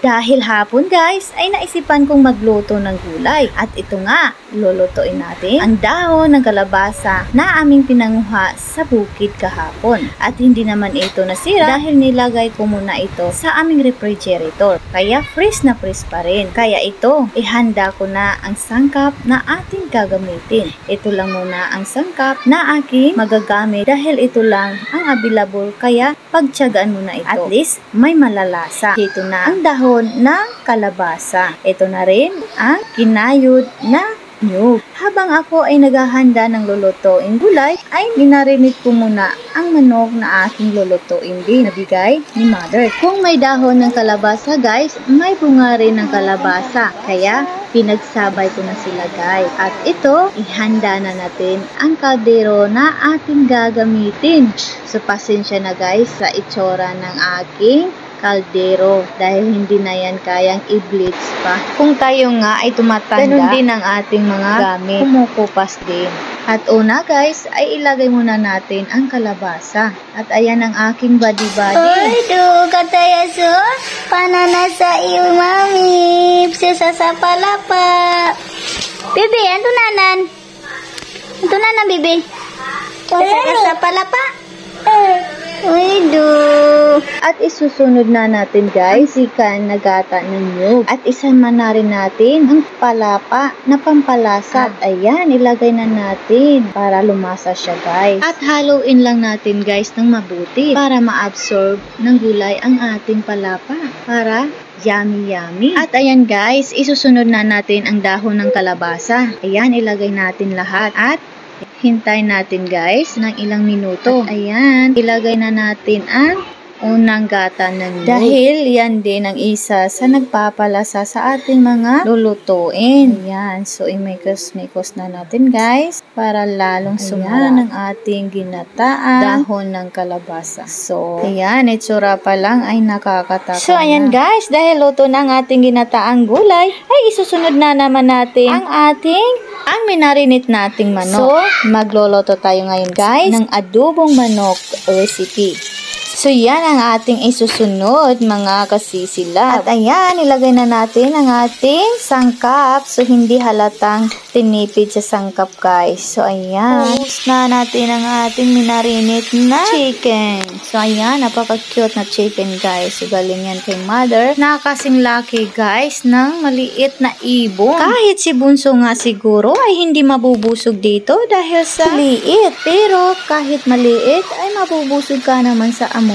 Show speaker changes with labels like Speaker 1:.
Speaker 1: Dahil hapon guys, ay naisipan kong magluto ng gulay. At ito nga, lulutuin natin ang dahon ng kalabasa na aming pinanguha sa bukid kahapon. At hindi naman ito nasira dahil nilagay ko muna ito sa aming refrigerator. Kaya fresh na fresh pa rin. Kaya ito, ihanda ko na ang sangkap na ating gagamitin. Ito lang muna ang sangkap na aking magagamit dahil ito lang ang available. Kaya pagtiyagaan mo na ito. At least may malalasa. Ito na ang dahon ng kalabasa. Ito na rin ang kinayod na nyug. Habang ako ay naghahanda ng lulutuin gulay, ay minarinate ko muna ang manok na aking lulutuin din na bigay ni mother. Kung may dahon ng kalabasa guys, may bunga rin ng kalabasa. Kaya pinagsabay ko na sila guys. At ito, ihanda na natin ang kaldero na ating gagamitin. So pasensya na guys sa itsura ng aking kaldero dahil hindi na yan kayang i-bleach pa. Kung tayo nga ay tumatanda, ganun din ang ating mga gamit, kumukupas din. At una guys, ay ilagay muna natin ang kalabasa. At ayan ang aking body-body.
Speaker 2: Oy, duga tayo so. Panana sa iyo, mami. Sisa sa palapa. Bibi, ano nanan? Ito nanan, bibi. Sisa sa palapa. Uy,
Speaker 1: At isusunod na natin guys, ikan na gata ng nyug. At isama na rin natin ang palapa na pampalasa. At ayan, ilagay na natin para lumasa siya guys. At haluin lang natin guys ng mabuti para ma-absorb ng gulay ang ating palapa. Para yummy. At ayan guys, isusunod na natin ang dahon ng kalabasa. Ayan, ilagay natin lahat. At hintayin natin guys ng ilang minuto. At ayan, ilagay na natin ang unang gata ng nyug. Dahil yan din ang isa sa nagpapalasa sa ating mga lulutuin. Ayan, so imikos-mikos na natin guys para lalong sumarap ang ating ginataan dahon ng kalabasa. So, ayan, itsura pa lang ay nakakatakam. So, ayan guys, dahil luto na ang ating ginataang gulay, ay isusunod na naman natin ang minarinate nating manok. So, magluluto tayo ngayon guys ng adobong manok recipe. So, yan ang ating isusunod mga kasisila. At ayan, ilagay na natin ang ating sangkap. So, hindi halatang tinipid sa sangkap guys. So, ayan. Post na natin ang ating minarinate na chicken. So, ayan, napaka-cute na chicken guys. So, galing yan kay mother. Nakasing laki guys ng maliit na ibon. Kahit si bunso nga siguro ay hindi mabubusog dito dahil sa liit. Pero kahit maliit ay mabubusog ka naman sa amoy.